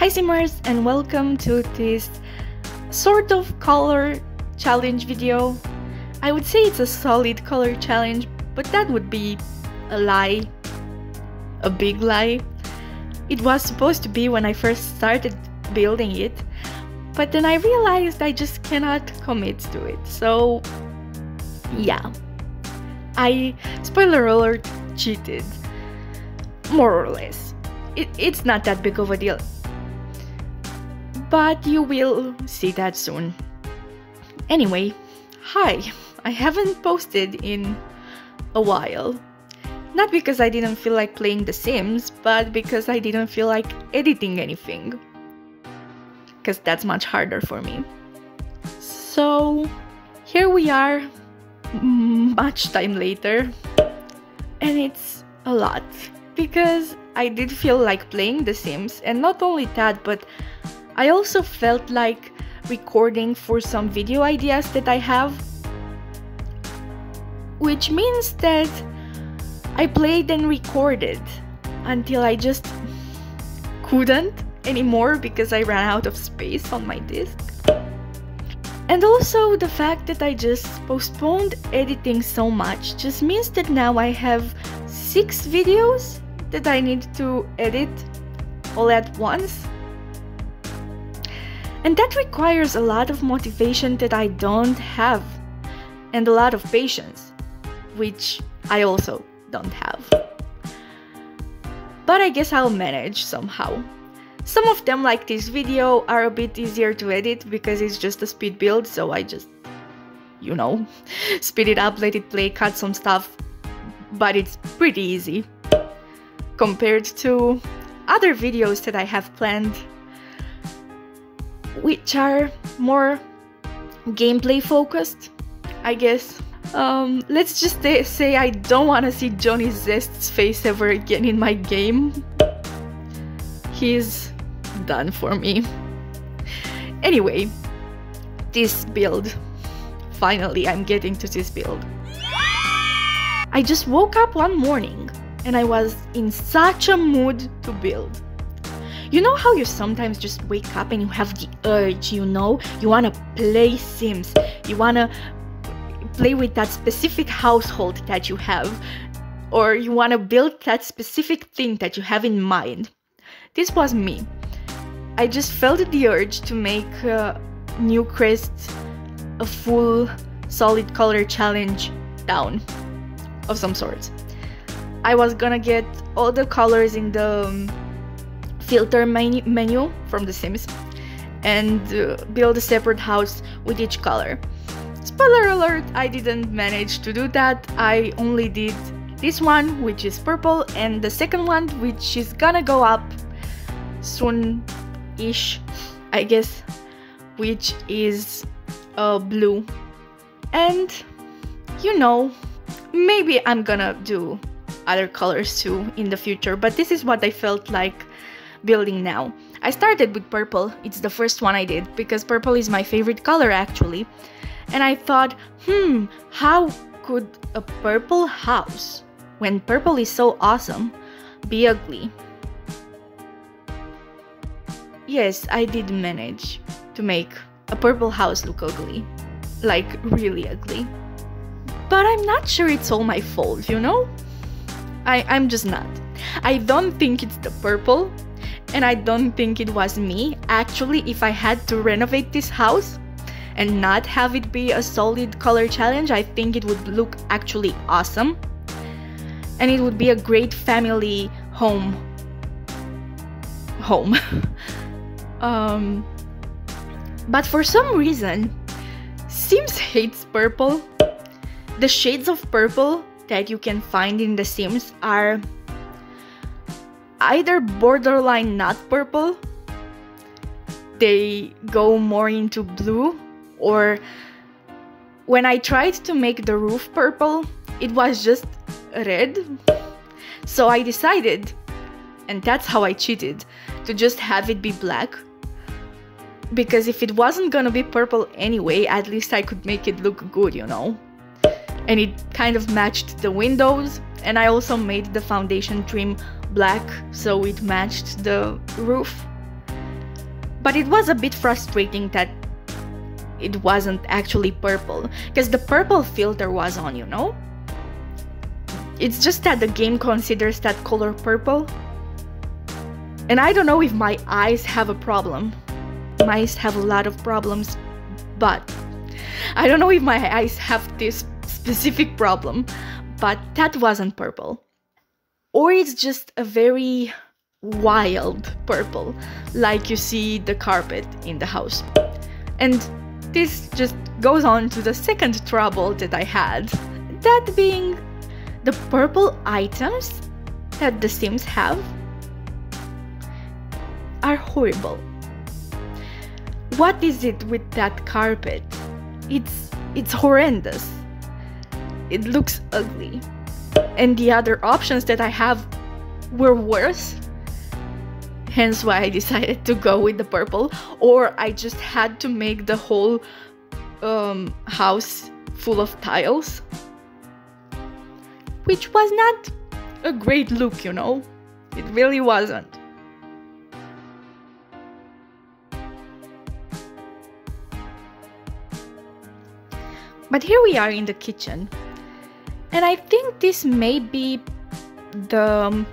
Hi Simmers, and welcome to this sort of color challenge video. I would say it's a solid color challenge, but that would be a lie. A big lie. It was supposed to be when I first started building it, but then I realized I just cannot commit to it. So yeah, I, spoiler alert, cheated. More or less. It's not that big of a deal. But you will see that soon. Anyway, hi. I haven't posted in a while. Not because I didn't feel like playing The Sims, but because I didn't feel like editing anything. Because that's much harder for me. So, here we are, much time later. And it's a lot. Because I did feel like playing The Sims, and not only that, but I also felt like recording for some video ideas that I have. Which means that I played and recorded until I just couldn't anymore because I ran out of space on my disk. And also the fact that I just postponed editing so much just means that now I have 6 videos that I need to edit all at once. And that requires a lot of motivation that I don't have, and a lot of patience, which I also don't have. But I guess I'll manage somehow. Some of them, like this video, are a bit easier to edit because it's just a speed build, so I just, you know, speed it up, let it play, cut some stuff, but it's pretty easy compared to other videos that I have planned, which are more gameplay focused, I guess. Let's just say I don't want to see Johnny Zest's face ever again in my game. He's done for me. Anyway, this build. Finally, I'm getting to this build. I just woke up one morning and I was in such a mood to build. You know how you sometimes just wake up and you have the urge, you know? You wanna play Sims. You wanna play with that specific household that you have. Or you wanna build that specific thing that you have in mind. This was me. I just felt the urge to make New Crest a full solid color challenge down of some sort. I was gonna get all the colors in the filter menu from The Sims and build a separate house with each color. Spoiler alert, I didn't manage to do that. I only did this one, which is purple, and the second one, which is gonna go up soon-ish, I guess, which is blue. And, you know, maybe I'm gonna do other colors too in the future, but this is what I felt like building now. I started with purple. It's the first one I did because purple is my favorite color actually. And I thought, how could a purple house, when purple is so awesome, be ugly? Yes, I did manage to make a purple house look ugly. Like, really ugly. But I'm not sure it's all my fault, you know? I'm just not. I don't think it's the purple, and I don't think it was me. Actually, if I had to renovate this house and not have it be a solid color challenge, I think it would look actually awesome. And it would be a great family home. But for some reason, Sims hates purple. The shades of purple that you can find in The Sims are either borderline not purple, they go more into blue, or when I tried to make the roof purple, it was just red. So I decided, and that's how I cheated, to just have it be black. Because if it wasn't gonna be purple anyway, at least I could make it look good, you know? And it kind of matched the windows, and I also made the foundation trim black so it matched the roof. But it was a bit frustrating that it wasn't actually purple, because the purple filter was on, you know? It's just that the game considers that color purple. And I don't know if my eyes have a problem. My eyes have a lot of problems, but I don't know if my eyes have this specific problem, but that wasn't purple. Or it's just a very wild purple, like you see the carpet in the house. And this just goes on to the second trouble that I had, that being the purple items that the Sims have are horrible. What is it with that carpet? It's horrendous. It looks ugly. And the other options that I have were worse. Hence why I decided to go with the purple, or I just had to make the whole house full of tiles. Which was not a great look, you know? It really wasn't. But here we are in the kitchen. And I think this may be the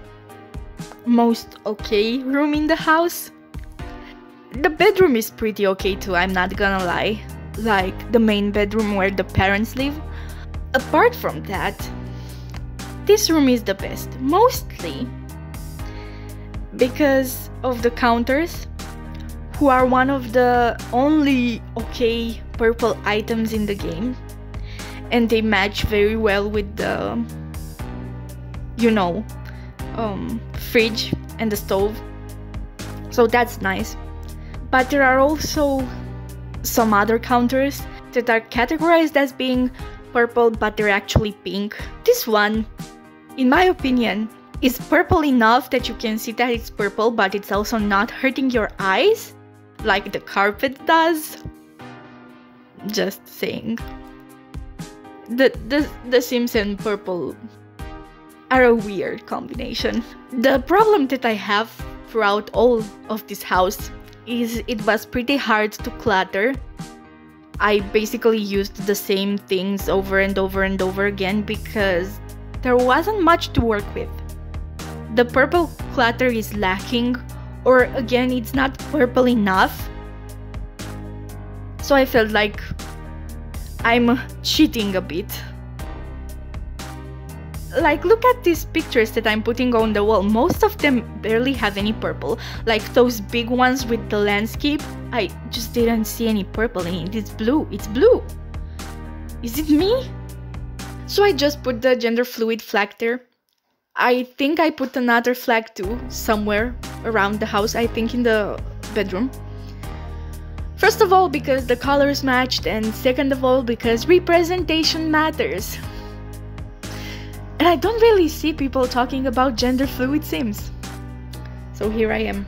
most okay room in the house. The bedroom is pretty okay too, I'm not gonna lie. Like the main bedroom where the parents live. Apart from that, this room is the best. Mostly because of the counters, who are one of the only okay purple items in the game. And they match very well with the, you know, fridge and the stove. So that's nice. But there are also some other counters that are categorized as being purple, but they're actually pink. This one, in my opinion, is purple enough that you can see that it's purple, but it's also not hurting your eyes like the carpet does. Just saying. The Sims and purple are a weird combination. The problem that I have throughout all of this house is it was pretty hard to clutter. I basically used the same things over and over and over again because there wasn't much to work with. The purple clutter is lacking, or again, it's not purple enough. So I felt like I'm cheating a bit. Like, look at these pictures that I'm putting on the wall. Most of them barely have any purple. Like those big ones with the landscape, I just didn't see any purple in it. It's blue. It's blue. Is it me? So I just put the gender fluid flag there. I think I put another flag too, somewhere around the house, I think in the bedroom. First of all, because the colors matched, and second of all, because representation matters. And I don't really see people talking about gender fluid Sims. So here I am.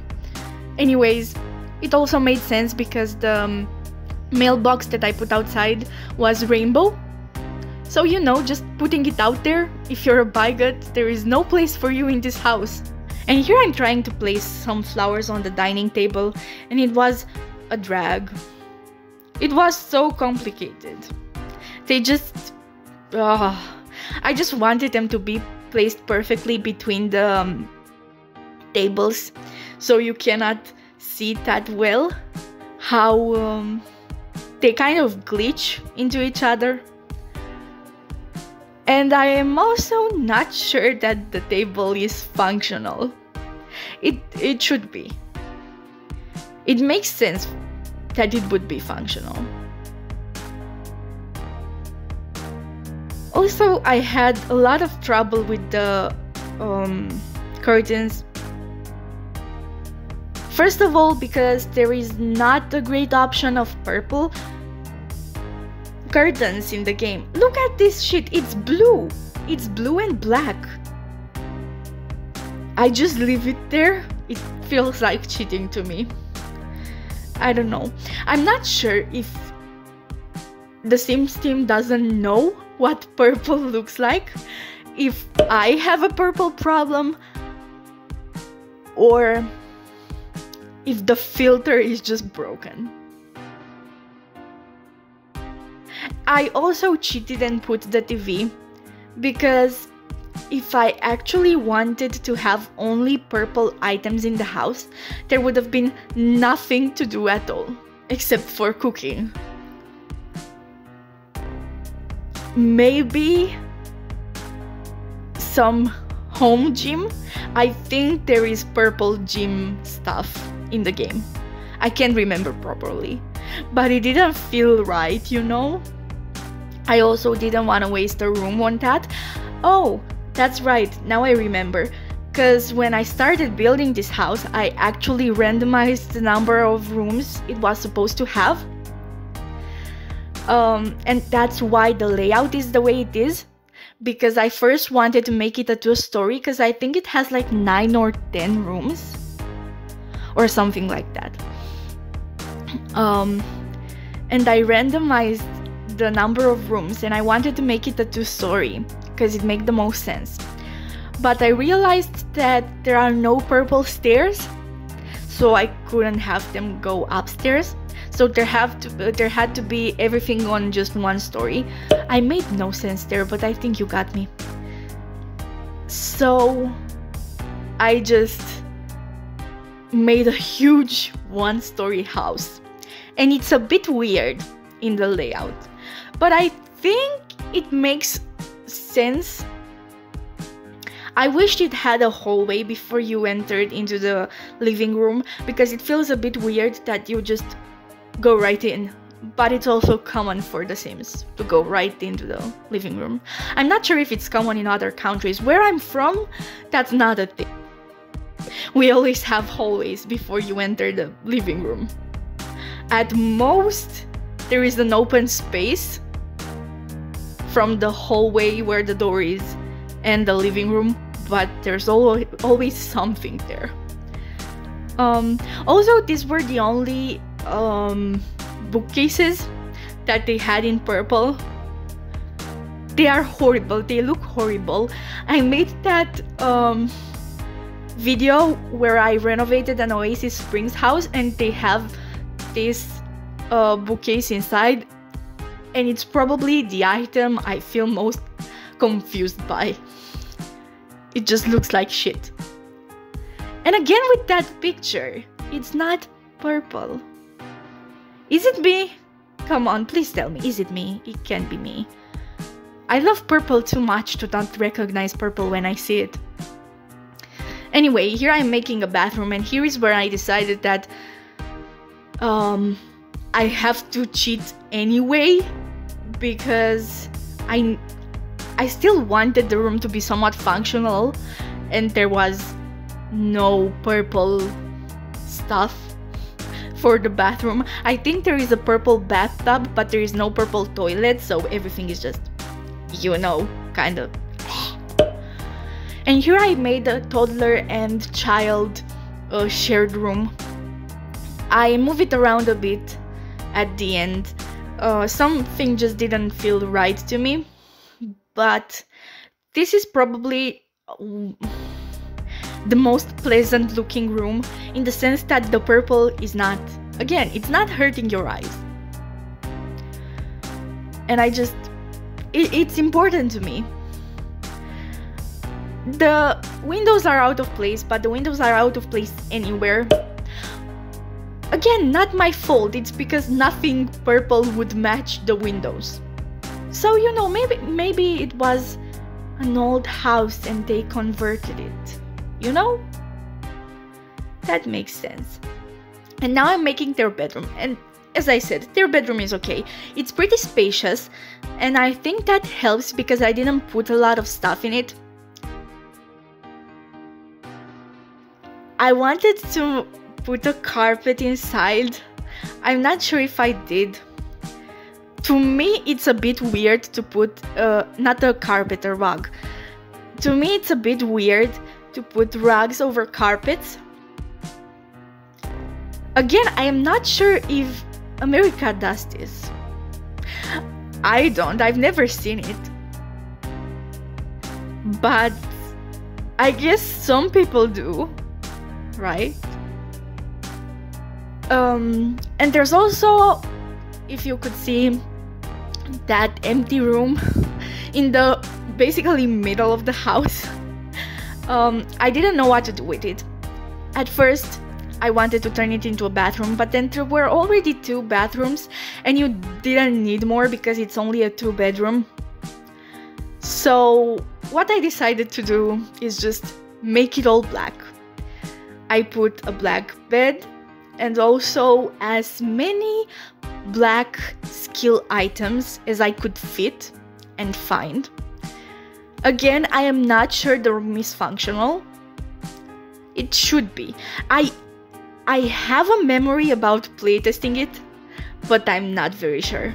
Anyways, it also made sense because the mailbox that I put outside was rainbow. So, you know, just putting it out there, if you're a bigot, there is no place for you in this house. And here I'm trying to place some flowers on the dining table, and it was a drag. It was so complicated. They just... I just wanted them to be placed perfectly between the tables, so you cannot see that well how they kind of glitch into each other. And I am also not sure that the table is functional. It should be. It makes sense that it would be functional. Also, I had a lot of trouble with the curtains. First of all, because there is not a great option of purple curtains in the game. Look at this shit, it's blue. It's blue and black. I just leave it there. It feels like cheating to me. I don't know. I'm not sure if the Sims team doesn't know what purple looks like, if I have a purple problem, or if the filter is just broken. I also cheated and put the TV because if I actually wanted to have only purple items in the house, there would have been nothing to do at all, except for cooking. Maybe some home gym. I think there is purple gym stuff in the game. I can't remember properly, but it didn't feel right, you know? I also didn't want to waste a room on that. Oh, that's right, now I remember. Because when I started building this house, I actually randomized the number of rooms it was supposed to have. And that's why the layout is the way it is. Because I first wanted to make it a 2-story, because I think it has like 9 or 10 rooms. Or something like that. And I randomized the number of rooms and I wanted to make it a 2-story because it made the most sense. But I realized that there are no purple stairs, so I couldn't have them go upstairs. So there had to be everything on just 1 story. I made no sense there, but I think you got me. So I just made a huge 1-story house. And it's a bit weird in the layout, but I think it makes sense. I wished it had a hallway before you entered into the living room, because it feels a bit weird that you just go right in. But it's also common for The Sims to go right into the living room. I'm not sure if it's common in other countries. Where I'm from, that's not a thing. We always have hallways before you enter the living room. At most, there is an open space from the hallway where the door is and the living room, but there's always something there. Also, these were the only bookcases that they had in purple. They are horrible. They look horrible. I made that video where I renovated an Oasis Springs house, and they have this bookcase inside, and it's probably the item I feel most confused by. It just looks like shit. And again with that picture, it's not purple. Is it me? Come on, please tell me, is it me? It can't be me. I love purple too much to not recognize purple when I see it. Anyway, here I'm making a bathroom, and here is where I decided that I have to cheat anyway, because I still wanted the room to be somewhat functional, and there was no purple stuff for the bathroom. I think there is a purple bathtub, but there is no purple toilet, so everything is just, you know, kind of. And here I made a toddler and child shared room. I move it around a bit at the end. Something just didn't feel right to me, but this is probably the most pleasant looking room, in the sense that the purple is not, again, it's not hurting your eyes. And it's important to me. The windows are out of place, but the windows are out of place anywhere. Again, not my fault, it's because nothing purple would match the windows. So, you know, maybe it was an old house and they converted it, you know? That makes sense. And now I'm making their bedroom, and as I said, their bedroom is okay. It's pretty spacious, and I think that helps because I didn't put a lot of stuff in it. I wanted to put a carpet inside. I'm not sure if I did. To me, it's a bit weird to put, not a carpet, a rug. To me, it's a bit weird to put rugs over carpets. Again, I am not sure if America does this. I don't, I've never seen it. But I guess some people do, right? And there's also, if you could see, that empty room in the basically middle of the house. I didn't know what to do with it. At first, I wanted to turn it into a bathroom, but then there were already 2 bathrooms and you didn't need more because it's only a 2-bedroom. So what I decided to do is just make it all black. I put a black bed and also as many black skill items as I could fit and find. Again, I am not sure the room is functional. It should be. I have a memory about playtesting it, but I'm not very sure.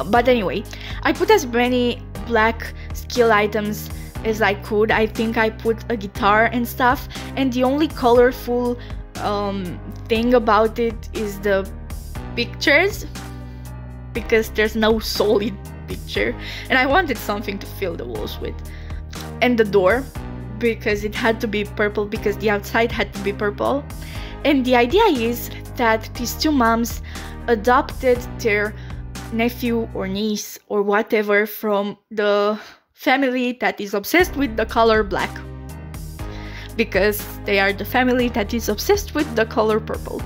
But anyway, I put as many black skill items as I could. I think I put a guitar and stuff, and the only colorful thing about it is the pictures, because there's no solid picture and I wanted something to fill the walls with. And the door, because it had to be purple, because the outside had to be purple. And the idea is that these 2 moms adopted their nephew or niece or whatever from the family that is obsessed with the color black, because they are the family that is obsessed with the color purple.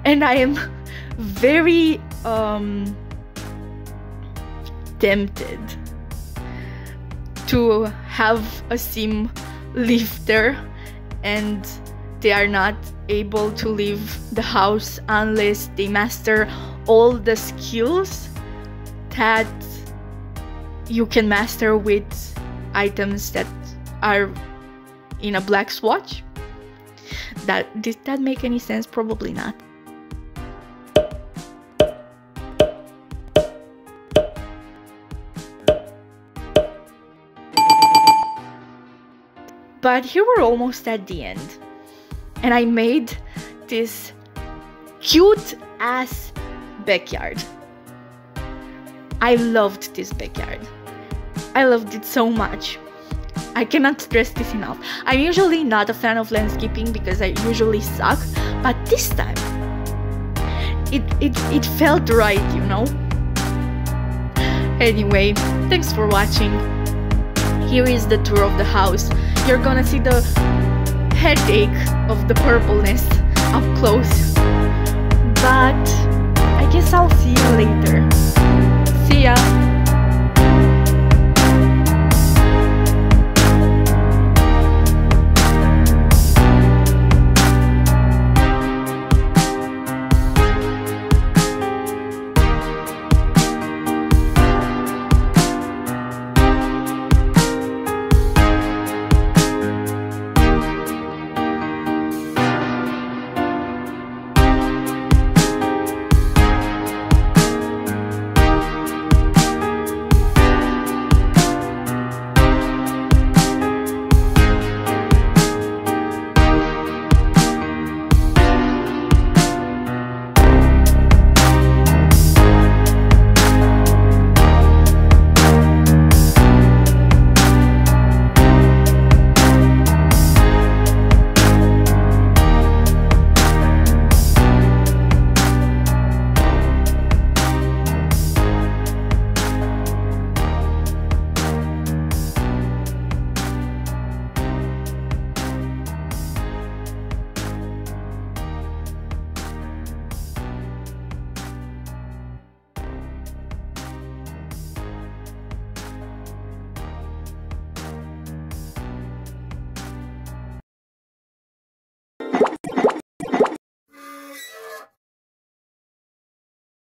And I am very tempted to have a sim live there, and they are not able to leave the house unless they master all the skills that you can master with items that are in a black swatch. Did that make any sense? Probably not. But here we're almost at the end, and I made this cute ass backyard. I loved this backyard. I loved it so much. I cannot stress this enough. I'm usually not a fan of landscaping because I usually suck, but this time it felt right, you know? Anyway, thanks for watching. Here is the tour of the house. You're gonna see the headache of the purpleness up close. But I guess I'll see you later. See ya!